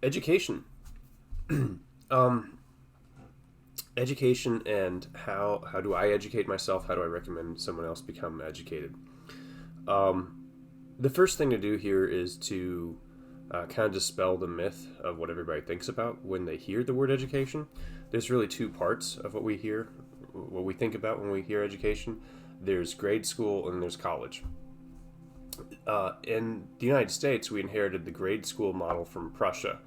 Education. um, Education and how do I educate myself? How do I recommend someone else become educated? The first thing to do here is to kind of dispel the myth of what everybody thinks about when they hear the word education. There's really two parts of what we think about when we hear education. There's grade school and there's college. In the United States, we inherited the grade school model from Prussia.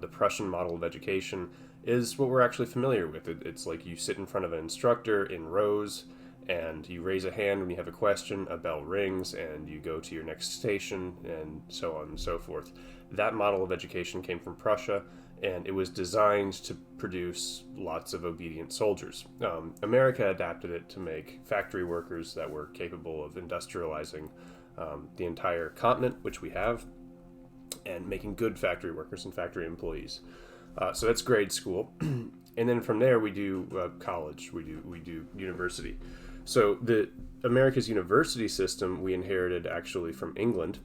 The Prussian model of education is what we're actually familiar with. It's like you sit in front of an instructor in rows, and you raise a hand when you have a question, a bell rings, and you go to your next station, and so on and so forth. That model of education came from Prussia, and it was designed to produce lots of obedient soldiers. America adapted it to make factory workers that were capable of industrializing the entire continent, which we have, and making good factory workers and factory employees. So that's grade school, and then from there we do college. We do university. So the America's university system we inherited actually from England.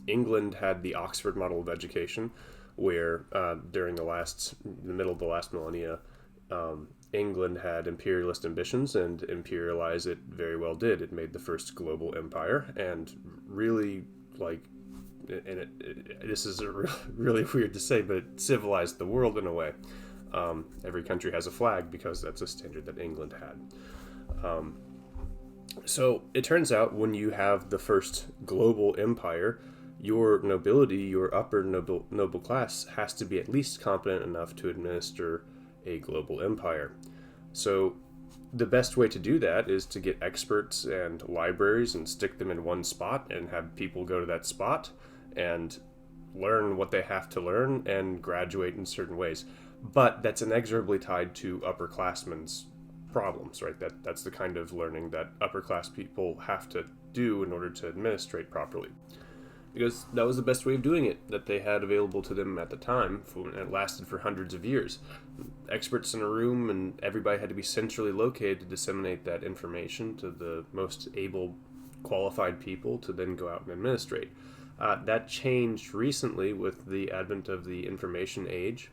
England had the Oxford model of education, where during the middle of the last millennia, England had imperialist ambitions, and imperialize it very well did. It made the first global empire, and really this is really weird to say, but it civilized the world in a way. Every country has a flag because that's a standard that England had. So it turns out when you have the first global empire, your nobility, your upper noble class, has to be at least competent enough to administer a global empire. So the best way to do that is to get experts and libraries and stick them in one spot and have people go to that spot and learn what they have to learn and graduate in certain ways. But that's inexorably tied to upperclassmen's problems, right? That's the kind of learning that upper class people have to do in order to administrate properly. Because that was the best way of doing it that they had available to them at the time, and it lasted for hundreds of years. Experts in a room, and everybody had to be centrally located to disseminate that information to the most able, qualified people to then go out and administrate. That changed recently with the advent of the information age.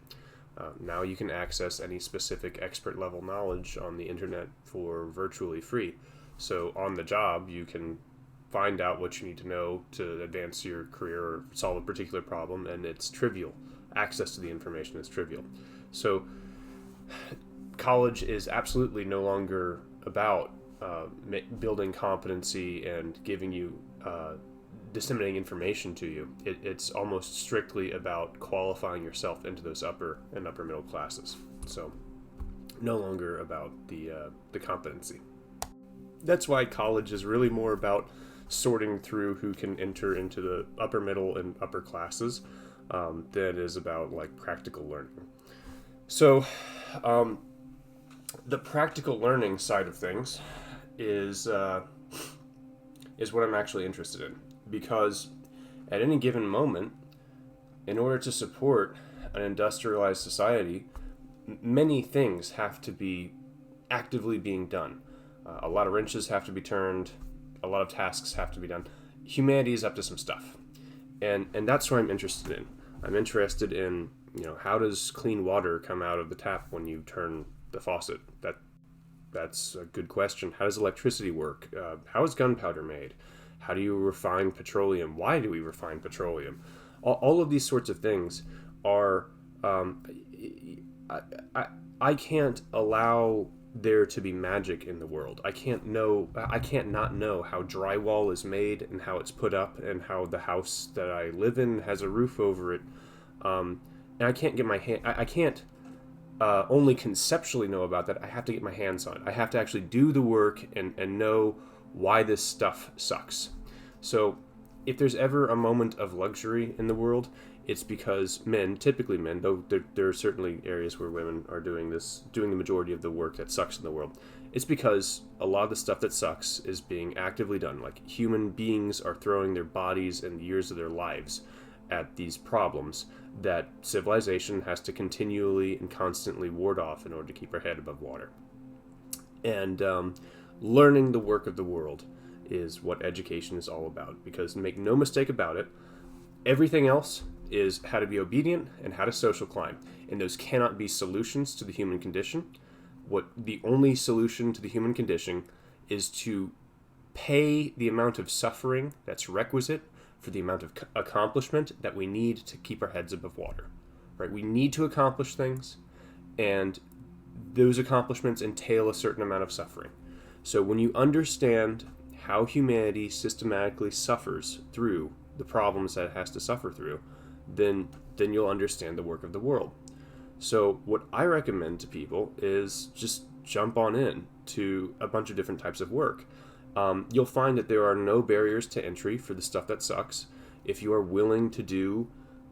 Now you can access any specific expert level knowledge on the internet for virtually free. So on the job, you can find out what you need to know to advance your career or solve a particular problem, and it's trivial. Access to the information is trivial. So college is absolutely no longer about building competency and giving you disseminating information to you. It's almost strictly about qualifying yourself into those upper and upper middle classes. So no longer about the competency. That's why college is really more about sorting through who can enter into the upper middle and upper classes than it is about like practical learning. So the practical learning side of things is what I'm actually interested in, because at any given moment, in order to support an industrialized society, many things have to be actively being done. A lot of wrenches have to be turned. A lot of tasks have to be done. Humanity is up to some stuff, and that's what I'm interested in. I'm interested in, how does clean water come out of the tap when you turn the faucet? That's a good question. How does electricity work? How is gunpowder made? How do you refine petroleum? Why do we refine petroleum? All of these sorts of things are. I can't allow there to be magic in the world. I can't not know how drywall is made and how it's put up and how the house that I live in has a roof over it. And I can't get my hand. I can't only conceptually know about that. I have to get my hands on it. I have to actually do the work and know why this stuff sucks. So if there's ever a moment of luxury in the world, it's because men, typically men, though there are certainly areas where women are doing the majority of the work that sucks in the world. It's because a lot of the stuff that sucks is being actively done. Like, human beings are throwing their bodies and years of their lives at these problems that civilization has to continually and constantly ward off in order to keep our head above water. And learning the work of the world is what education is all about. Because make no mistake about it, everything else is how to be obedient and how to social climb. And those cannot be solutions to the human condition. What the only solution to the human condition is to pay the amount of suffering that's requisite for the amount of accomplishment that we need to keep our heads above water. Right? We need to accomplish things, and those accomplishments entail a certain amount of suffering. So when you understand how humanity systematically suffers through the problems that it has to suffer through, then you'll understand the work of the world. So what I recommend to people is just jump on in to a bunch of different types of work. You'll find that there are no barriers to entry for the stuff that sucks. If you are willing to do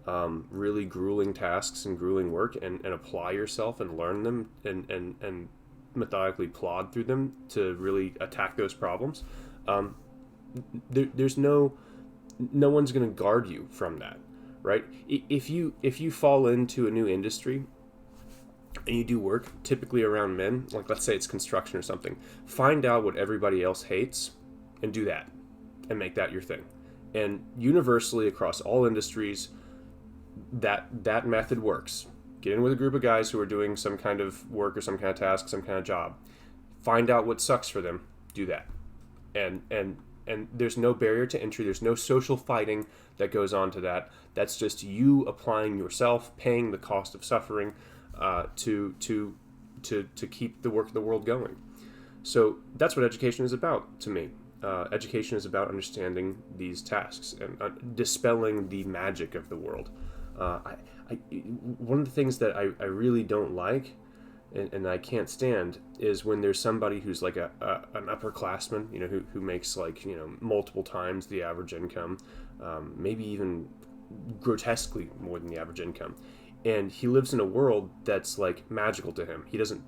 really grueling tasks and grueling work and apply yourself and learn them and methodically plod through them to really attack those problems, there's no one's going to guard you from that, right? If you fall into a new industry and you do work typically around men, like let's say it's construction or something, find out what everybody else hates and do that and make that your thing. And universally across all industries, that method works. Get in with a group of guys who are doing some kind of work or some kind of task, some kind of job. Find out what sucks for them. Do that. And there's no barrier to entry. There's no social fighting that goes on to that. That's just you applying yourself, paying the cost of suffering to keep the work of the world going. So that's what education is about to me. Education is about understanding these tasks and dispelling the magic of the world. One of the things that I really don't like and I can't stand is when there's somebody who's like an upperclassman, who makes multiple times the average income, maybe even grotesquely more than the average income, and he lives in a world that's like magical to him. He doesn't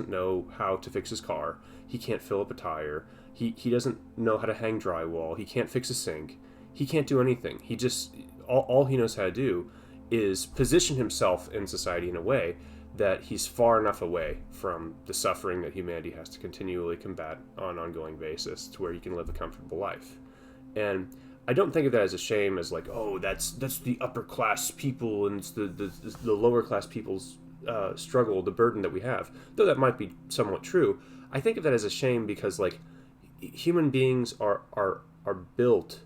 know how to fix his car. He can't fill up a tire. He doesn't know how to hang drywall. He can't fix a sink. He can't do anything. He just all he knows how to do is position himself in society in a way that he's far enough away from the suffering that humanity has to continually combat on an ongoing basis to where he can live a comfortable life. And I don't think of that as a shame, as like, oh, that's the upper class people and it's the lower class people's struggle, the burden that we have. Though that might be somewhat true, I think of that as a shame because like human beings are built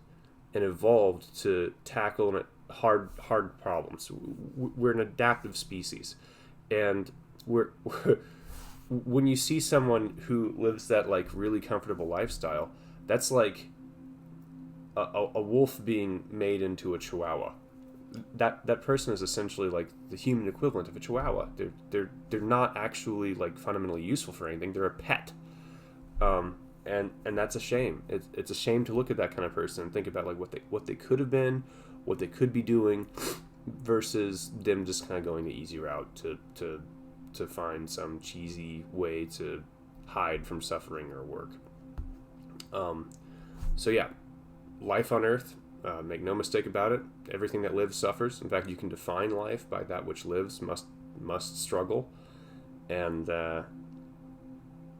and evolved to tackle hard problems. We're an adaptive species, and when you see someone who lives that like really comfortable lifestyle, that's like a wolf being made into a chihuahua. That person is essentially like the human equivalent of a chihuahua. They're not actually like fundamentally useful for anything. They're a pet. And that's a shame. It's a shame to look at that kind of person and think about like what they could have been, what they could be doing, versus them just kind of going the easy route to find some cheesy way to hide from suffering or work. So yeah, life on Earth. Make no mistake about it. Everything that lives suffers. In fact, you can define life by that which lives must struggle, and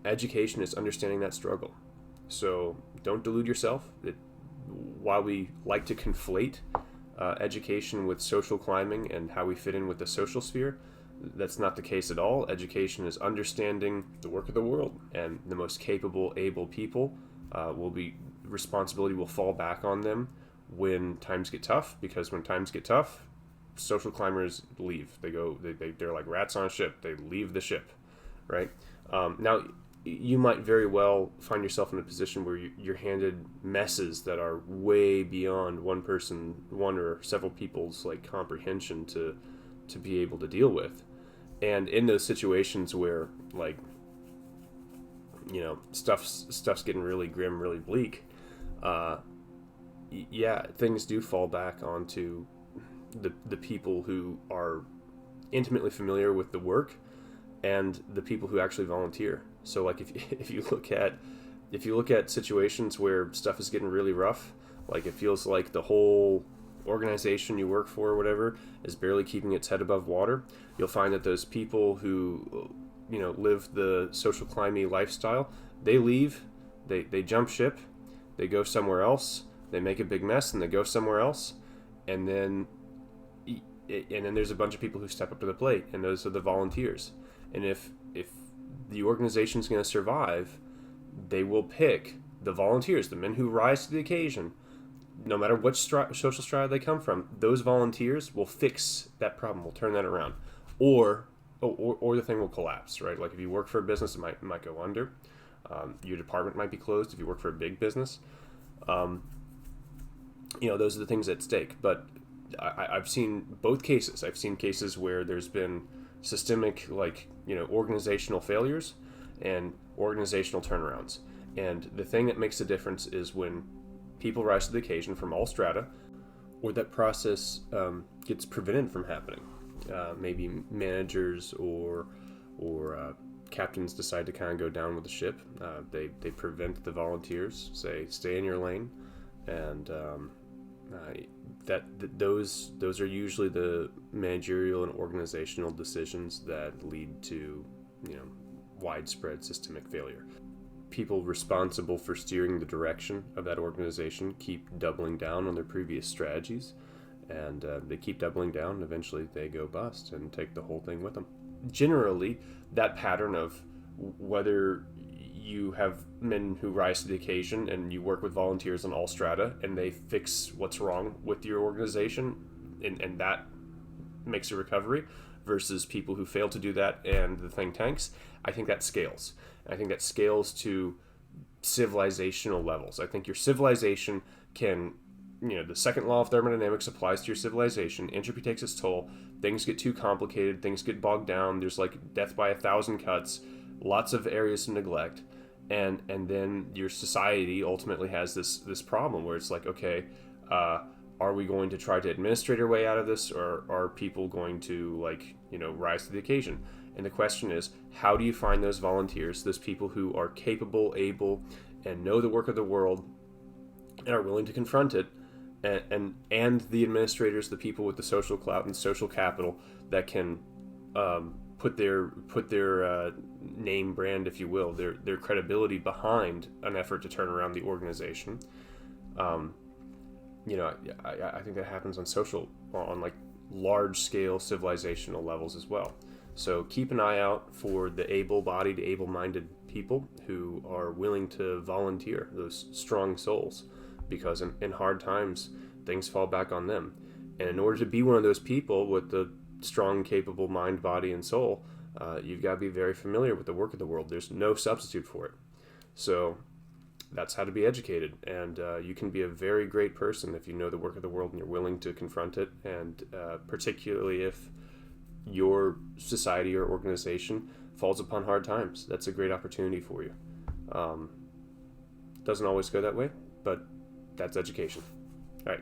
education is understanding that struggle. So don't delude yourself. While we like to conflate education with social climbing and how we fit in with the social sphere, that's not the case at all. Education is understanding the work of the world, and the most capable, able people responsibility will fall back on them when times get tough, because when times get tough, social climbers leave. They're like rats on a ship. They leave the ship, right? Now, you might very well find yourself in a position where you're handed messes that are way beyond one or several people's like comprehension to be able to deal with. And in those situations where like stuff's getting really grim, really bleak, things do fall back onto the people who are intimately familiar with the work and the people who actually volunteer. So like if you look at situations where stuff is getting really rough, like it feels like the whole organization you work for or whatever is barely keeping its head above water, you'll find that those people who live the social climbing lifestyle, they leave, they jump ship, they go somewhere else, they make a big mess, and they go somewhere else, and then there's a bunch of people who step up to the plate, and those are the volunteers. And if the organization's going to survive, they will pick the volunteers, the men who rise to the occasion, no matter which social strata they come from. Those volunteers will fix that problem, will turn that around, or the thing will collapse, right? Like if you work for a business, it might go under. Your department might be closed if you work for a big business. Those are the things at stake. But I've seen both cases. I've seen cases where there's been systemic, organizational failures and organizational turnarounds. And the thing that makes the difference is when people rise to the occasion from all strata, or that process gets prevented from happening. Maybe managers or captains decide to kind of go down with the ship. They prevent the volunteers, say, stay in your lane, and those are usually the managerial and organizational decisions that lead to widespread systemic failure. People responsible for steering the direction of that organization keep doubling down on their previous strategies, and they keep doubling down, and eventually they go bust and take the whole thing with them. Generally, that pattern of whether you have men who rise to the occasion and you work with volunteers on all strata and they fix what's wrong with your organization, and that makes a recovery, versus people who fail to do that and the thing tanks, I think that scales. I think that scales to civilizational levels. I think your civilization can, the second law of thermodynamics applies to your civilization. Entropy takes its toll. Things get too complicated. Things get bogged down. There's like death by 1,000 cuts, lots of areas to neglect. And then your society ultimately has this problem where it's like, okay, are we going to try to administrate our way out of this, or are people going to rise to the occasion? And the question is, how do you find those volunteers, those people who are capable, able, and know the work of the world, and are willing to confront it, and the administrators, the people with the social clout and social capital that can put their name brand, if you will, their credibility behind an effort to turn around the organization. I think that happens on large scale civilizational levels as well. So keep an eye out for the able-bodied, able-minded people who are willing to volunteer, those strong souls, because in hard times, things fall back on them. And in order to be one of those people with the strong, capable mind, body, and soul, you've got to be very familiar with the work of the world. There's no substitute for it. So that's how to be educated. And you can be a very great person if you know the work of the world and you're willing to confront it, and particularly if your society or organization falls upon hard times. That's a great opportunity for you. Doesn't always go that way, but that's education. All right.